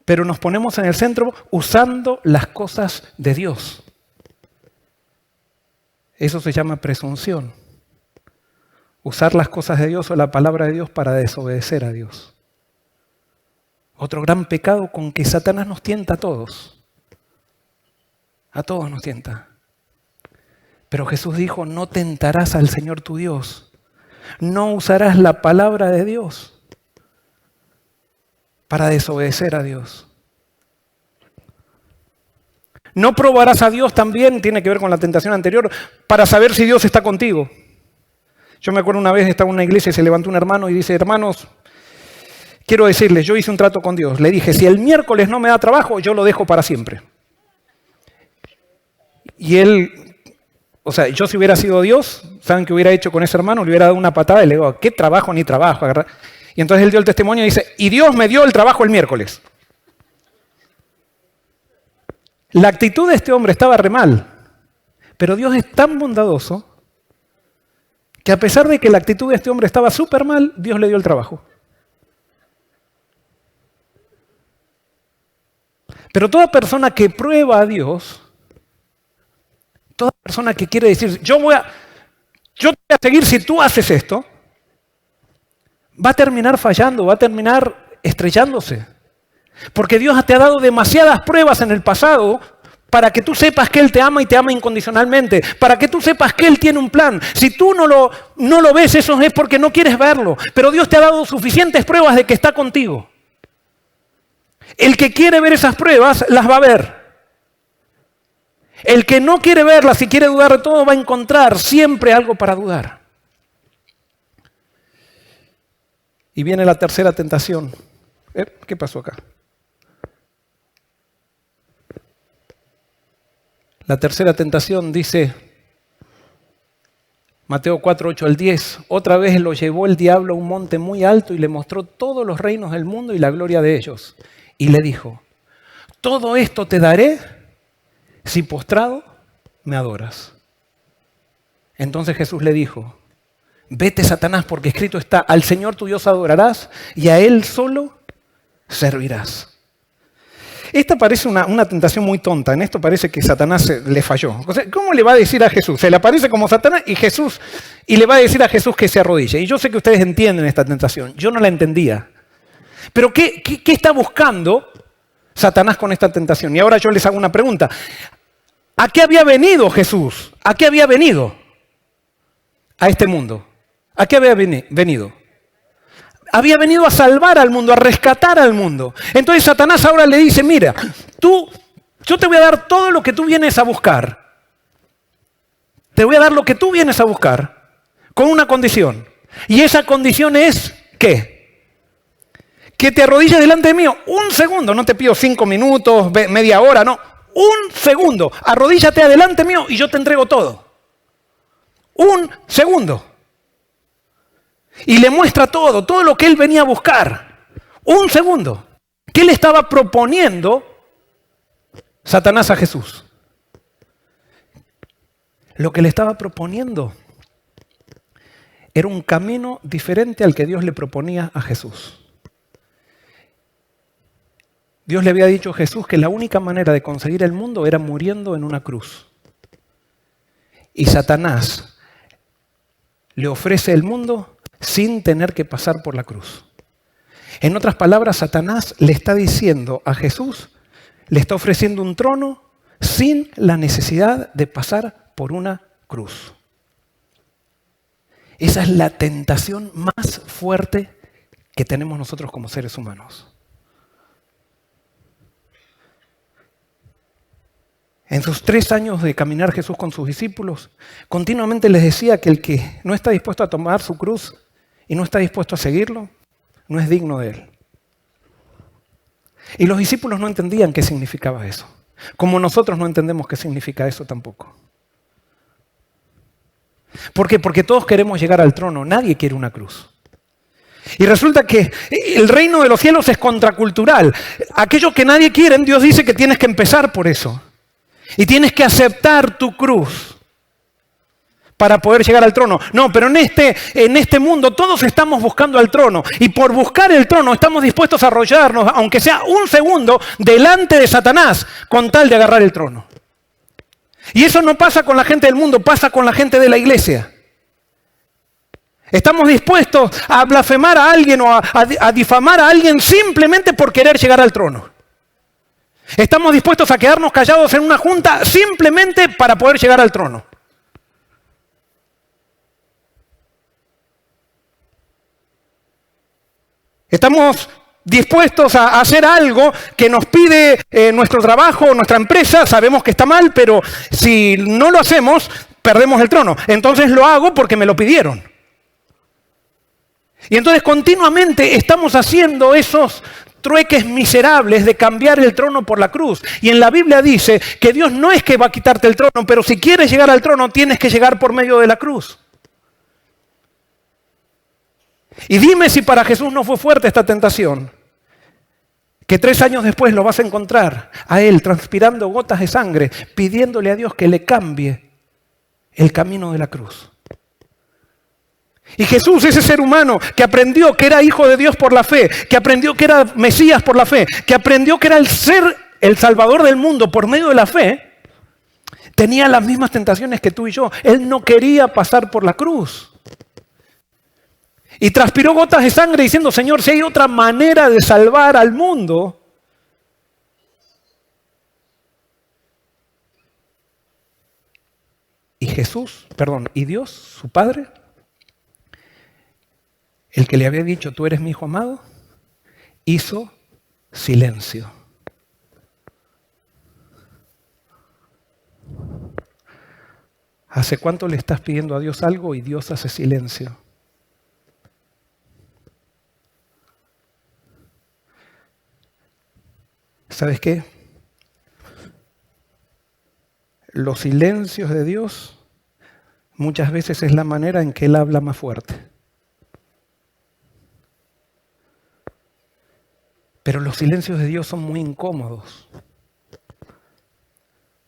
Pero nos ponemos en el centro usando las cosas de Dios. Eso se llama presunción. Usar las cosas de Dios o la palabra de Dios para desobedecer a Dios. Otro gran pecado con que Satanás nos tienta a todos. A todos nos tienta. Pero Jesús dijo, no tentarás al Señor tu Dios. No usarás la palabra de Dios para desobedecer a Dios. No probarás a Dios también, tiene que ver con la tentación anterior, para saber si Dios está contigo. Yo me acuerdo una vez, estaba en una iglesia y se levantó un hermano y dice, hermanos, quiero decirles, yo hice un trato con Dios. Le dije, si el miércoles no me da trabajo, yo lo dejo para siempre. Y él, yo si hubiera sido Dios, ¿saben qué hubiera hecho con ese hermano? Le hubiera dado una patada y le digo, ¿qué trabajo ni trabajo? Y entonces él dio el testimonio y dice, y Dios me dio el trabajo el miércoles. La actitud de este hombre estaba re mal, pero Dios es tan bondadoso que a pesar de que la actitud de este hombre estaba súper mal, Dios le dio el trabajo. Pero toda persona que prueba a Dios, toda persona que quiere decir, yo te voy a seguir si tú haces esto, va a terminar fallando, va a terminar estrellándose. Porque Dios te ha dado demasiadas pruebas en el pasado para que tú sepas que Él te ama y te ama incondicionalmente, para que tú sepas que Él tiene un plan. Si tú no lo ves, eso es porque no quieres verlo. Pero Dios te ha dado suficientes pruebas de que está contigo. El que quiere ver esas pruebas, las va a ver. El que no quiere verlas y quiere dudar de todo, va a encontrar siempre algo para dudar. Y viene la tercera tentación. ¿Qué pasó acá? La tercera tentación dice, Mateo 4, 8 al 10, otra vez lo llevó el diablo a un monte muy alto y le mostró todos los reinos del mundo y la gloria de ellos. Y le dijo, todo esto te daré si postrado me adoras. Entonces Jesús le dijo, Vete, Satanás, porque escrito está, al Señor tu Dios adorarás y a Él solo servirás. Esta parece una tentación muy tonta. En esto parece que Satanás le falló. O sea, ¿cómo le va a decir a Jesús? Se le aparece como Satanás y le va a decir a Jesús que se arrodille. Y yo sé que ustedes entienden esta tentación. Yo no la entendía. Pero ¿qué está buscando Satanás con esta tentación? Y ahora yo les hago una pregunta. ¿A qué había venido Jesús? ¿A qué había venido a este mundo? ¿A qué había venido? Había venido a salvar al mundo, a rescatar al mundo. Entonces Satanás ahora le dice, mira, yo te voy a dar todo lo que tú vienes a buscar. Te voy a dar lo que tú vienes a buscar con una condición. Y esa condición es, ¿qué? Que te arrodilles delante de mí un segundo. No te pido 5 minutos, media hora, no. Un segundo. Arrodíllate delante mío y yo te entrego todo. Un segundo. Y le muestra todo lo que él venía a buscar. Un segundo. ¿Qué le estaba proponiendo Satanás a Jesús? Lo que le estaba proponiendo era un camino diferente al que Dios le proponía a Jesús. Dios le había dicho a Jesús que la única manera de conseguir el mundo era muriendo en una cruz. Y Satanás le ofrece el mundo sin tener que pasar por la cruz. En otras palabras, Satanás le está diciendo a Jesús, le está ofreciendo un trono sin la necesidad de pasar por una cruz. Esa es la tentación más fuerte que tenemos nosotros como seres humanos. En sus 3 años de caminar Jesús con sus discípulos, continuamente les decía que el que no está dispuesto a tomar su cruz y no está dispuesto a seguirlo, no es digno de él. Y los discípulos no entendían qué significaba eso, como nosotros no entendemos qué significa eso tampoco. ¿Por qué? Porque todos queremos llegar al trono, nadie quiere una cruz. Y resulta que el reino de los cielos es contracultural. Aquello que nadie quiere, Dios dice que tienes que empezar por eso. Y tienes que aceptar tu cruz para poder llegar al trono. No, pero en este mundo todos estamos buscando al trono. Y por buscar el trono estamos dispuestos a arrollarnos, aunque sea un segundo, delante de Satanás, con tal de agarrar el trono. Y eso no pasa con la gente del mundo, pasa con la gente de la iglesia. Estamos dispuestos a blasfemar a alguien o a difamar a alguien simplemente por querer llegar al trono. Estamos dispuestos a quedarnos callados en una junta simplemente para poder llegar al trono. Estamos dispuestos a hacer algo que nos pide nuestro trabajo, nuestra empresa. Sabemos que está mal, pero si no lo hacemos, perdemos el trono. Entonces lo hago porque me lo pidieron. Y entonces continuamente estamos haciendo esos trueques miserables de cambiar el trono por la cruz. Y en la Biblia dice que Dios no es que va a quitarte el trono, pero si quieres llegar al trono tienes que llegar por medio de la cruz. Y dime si para Jesús no fue fuerte esta tentación, que 3 años después lo vas a encontrar a él transpirando gotas de sangre, pidiéndole a Dios que le cambie el camino de la cruz. Y Jesús, ese ser humano que aprendió que era hijo de Dios por la fe, que aprendió que era Mesías por la fe, que aprendió que era el Salvador del mundo por medio de la fe, tenía las mismas tentaciones que tú y yo. Él no quería pasar por la cruz. Y transpiró gotas de sangre diciendo, Señor, si hay otra manera de salvar al mundo. Y Dios, su Padre, el que le había dicho, tú eres mi hijo amado, hizo silencio. ¿Hace cuánto le estás pidiendo a Dios algo y Dios hace silencio? ¿Sabes qué? Los silencios de Dios muchas veces es la manera en que Él habla más fuerte. Pero los silencios de Dios son muy incómodos.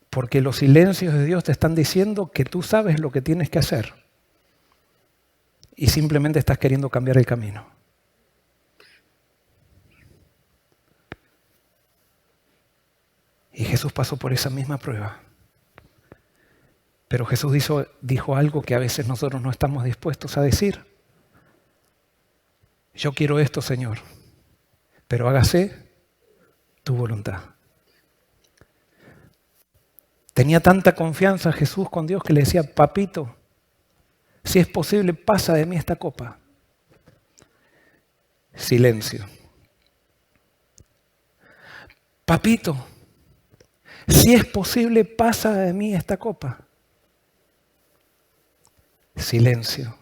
Porque los silencios de Dios te están diciendo que tú sabes lo que tienes que hacer. y simplemente estás queriendo cambiar el camino. Y Jesús pasó por esa misma prueba. Pero Jesús dijo algo que a veces nosotros no estamos dispuestos a decir. Yo quiero esto, Señor, pero hágase tu voluntad. Tenía tanta confianza Jesús con Dios que le decía, papito, si es posible, pasa de mí esta copa. Silencio. Papito, si es posible, pasa de mí esta copa. Silencio.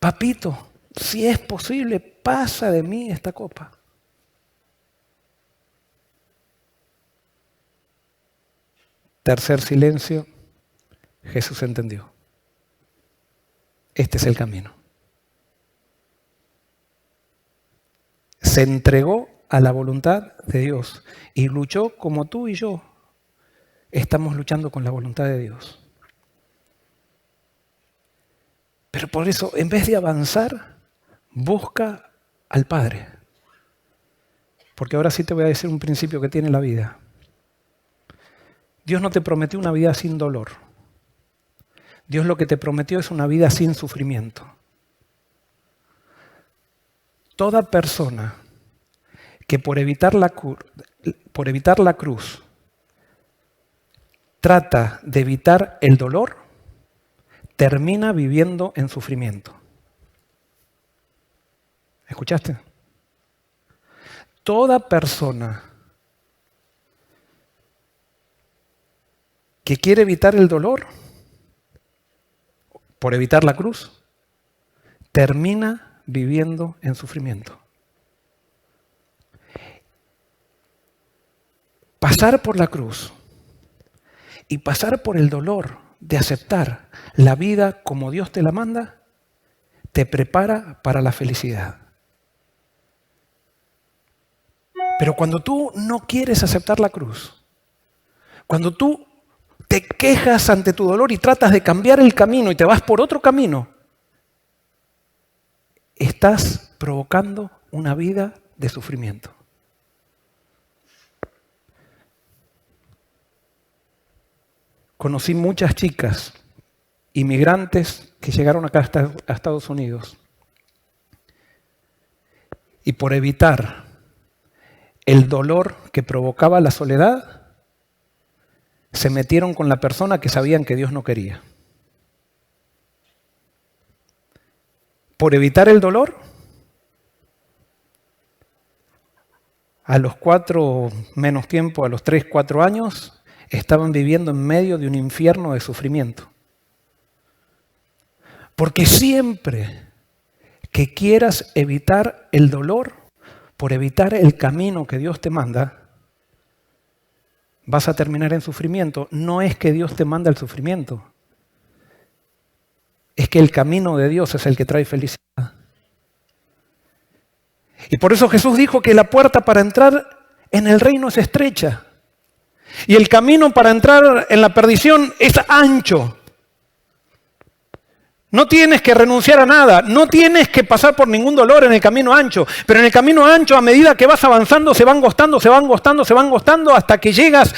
Papito, si es posible, pasa de mí esta copa. Tercer silencio, Jesús entendió. Este es el camino. Se entregó a la voluntad de Dios y luchó como tú y yo estamos luchando con la voluntad de Dios. Pero por eso, en vez de avanzar, busca al Padre. Porque ahora sí te voy a decir un principio que tiene la vida. Dios no te prometió una vida sin dolor. Dios lo que te prometió es una vida sin sufrimiento. Toda persona que por evitar la cruz trata de evitar el dolor, termina viviendo en sufrimiento. ¿Escuchaste? Toda persona que quiere evitar el dolor, por evitar la cruz, termina viviendo en sufrimiento. Pasar por la cruz y pasar por el dolor de aceptar la vida como Dios te la manda, te prepara para la felicidad. Pero cuando tú no quieres aceptar la cruz, cuando tú te quejas ante tu dolor y tratas de cambiar el camino y te vas por otro camino, estás provocando una vida de sufrimiento. Conocí muchas chicas, inmigrantes, que llegaron acá a Estados Unidos. Y por evitar el dolor que provocaba la soledad, se metieron con la persona que sabían que Dios no quería. Por evitar el dolor, a los 3, 4 años, estaban viviendo en medio de un infierno de sufrimiento. Porque siempre que quieras evitar el dolor, por evitar el camino que Dios te manda, vas a terminar en sufrimiento. No es que Dios te manda el sufrimiento, es que el camino de Dios es el que trae felicidad. Y por eso Jesús dijo que la puerta para entrar en el reino es estrecha. Y el camino para entrar en la perdición es ancho. No tienes que renunciar a nada, no tienes que pasar por ningún dolor en el camino ancho. Pero en el camino ancho, a medida que vas avanzando, se van angostando hasta que llegas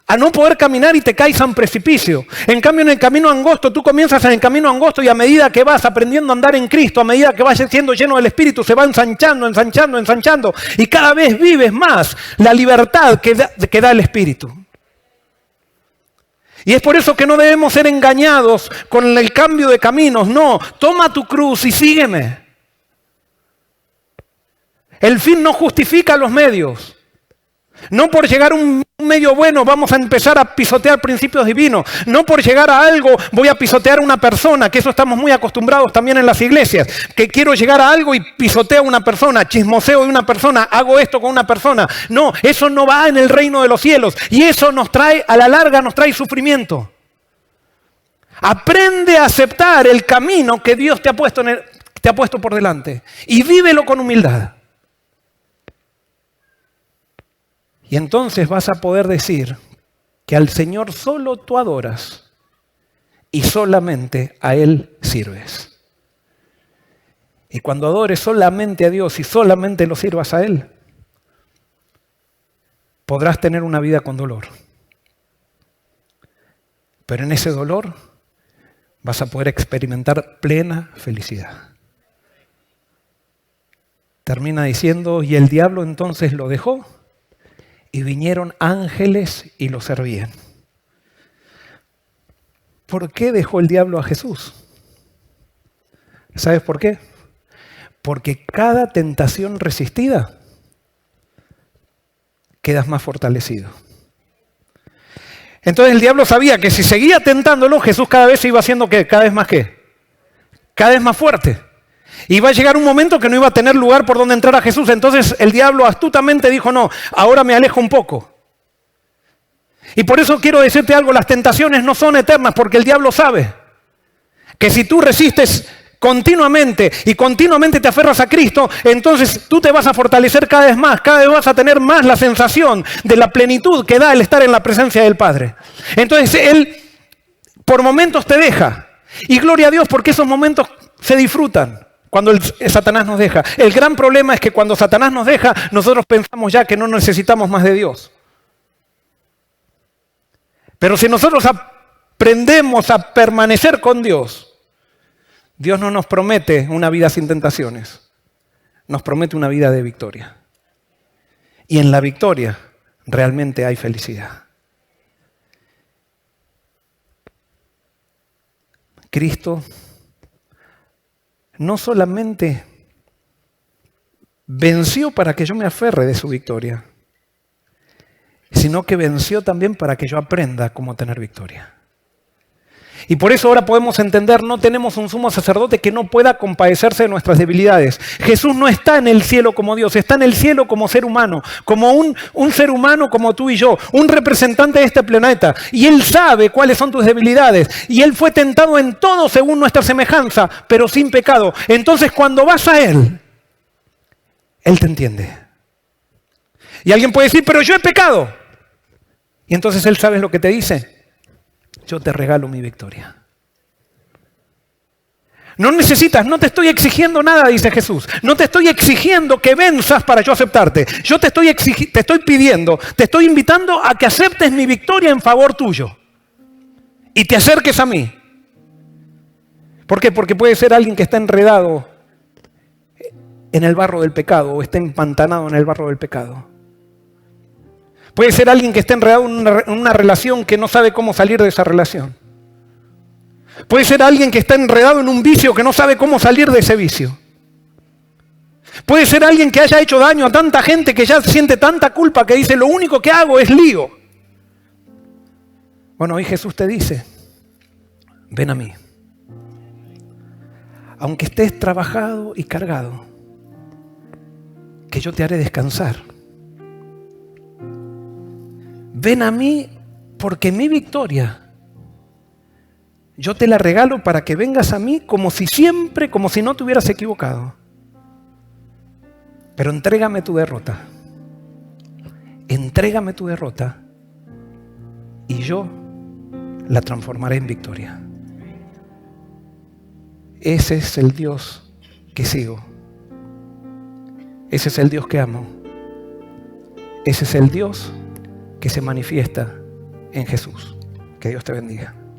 a no poder caminar y te caes a un precipicio. En cambio, en el camino angosto, tú comienzas en el camino angosto y a medida que vas aprendiendo a andar en Cristo, a medida que vas siendo lleno del Espíritu, se va ensanchando. Y cada vez vives más la libertad que da el Espíritu. Y es por eso que no debemos ser engañados con el cambio de caminos. No, toma tu cruz y sígueme. El fin no justifica los medios. No por llegar a un medio bueno vamos a empezar a pisotear principios divinos. No por llegar a algo voy a pisotear a una persona, que eso estamos muy acostumbrados también en las iglesias. Que quiero llegar a algo y pisoteo a una persona, chismoseo de una persona, hago esto con una persona. No, eso no va en el reino de los cielos. Y eso a la larga nos trae sufrimiento. Aprende a aceptar el camino que Dios te ha puesto por delante. Y vívelo con humildad. Y entonces vas a poder decir que al Señor solo tú adoras y solamente a Él sirves. Y cuando adores solamente a Dios y solamente lo sirvas a Él, podrás tener una vida con dolor. Pero en ese dolor vas a poder experimentar plena felicidad. Termina diciendo, y el diablo entonces lo dejó, y vinieron ángeles y lo servían. ¿Por qué dejó el diablo a Jesús? ¿Sabes por qué? Porque cada tentación resistida quedas más fortalecido. Entonces el diablo sabía que si seguía tentándolo, Jesús cada vez se iba haciendo ¿qué? Cada vez más ¿qué? Cada vez más fuerte. Y iba a llegar un momento que no iba a tener lugar por donde entrar a Jesús. Entonces el diablo astutamente dijo, no, ahora me alejo un poco. Y por eso quiero decirte algo, las tentaciones no son eternas, porque el diablo sabe que si tú resistes continuamente y continuamente te aferras a Cristo, entonces tú te vas a fortalecer cada vez más, cada vez vas a tener más la sensación de la plenitud que da el estar en la presencia del Padre. Entonces Él por momentos te deja, y gloria a Dios porque esos momentos se disfrutan cuando Satanás nos deja. El gran problema es que cuando Satanás nos deja, nosotros pensamos ya que no necesitamos más de Dios. Pero si nosotros aprendemos a permanecer con Dios, Dios no nos promete una vida sin tentaciones, nos promete una vida de victoria. Y en la victoria realmente hay felicidad. Cristo no solamente venció para que yo me aferre de su victoria, sino que venció también para que yo aprenda cómo tener victoria. Y por eso ahora podemos entender, no tenemos un sumo sacerdote que no pueda compadecerse de nuestras debilidades. Jesús no está en el cielo como Dios, está en el cielo como ser humano, como un ser humano como tú y yo, un representante de este planeta. Y Él sabe cuáles son tus debilidades. Y Él fue tentado en todo según nuestra semejanza, pero sin pecado. Entonces cuando vas a Él, Él te entiende. Y alguien puede decir, pero yo he pecado. Y entonces Él sabe lo que te dice. Yo te regalo mi victoria. No necesitas, no te estoy exigiendo nada, dice Jesús. No te estoy exigiendo que venzas para yo aceptarte. Yo te estoy pidiendo, te estoy invitando a que aceptes mi victoria en favor tuyo. Y te acerques a mí. ¿Por qué? Porque puede ser alguien que está enredado en el barro del pecado o está empantanado en el barro del pecado. Puede ser alguien que está enredado en una relación que no sabe cómo salir de esa relación. Puede ser alguien que está enredado en un vicio que no sabe cómo salir de ese vicio. Puede ser alguien que haya hecho daño a tanta gente que ya siente tanta culpa que dice, lo único que hago es lío. Bueno, hoy Jesús te dice, ven a mí. Aunque estés trabajado y cargado, que yo te haré descansar. Ven a mí porque mi victoria yo te la regalo para que vengas a mí como si no te hubieras equivocado. Pero entrégame tu derrota. Entrégame tu derrota y yo la transformaré en victoria. Ese es el Dios que sigo. Ese es el Dios que amo. Ese es el Dios que se manifiesta en Jesús. Que Dios te bendiga.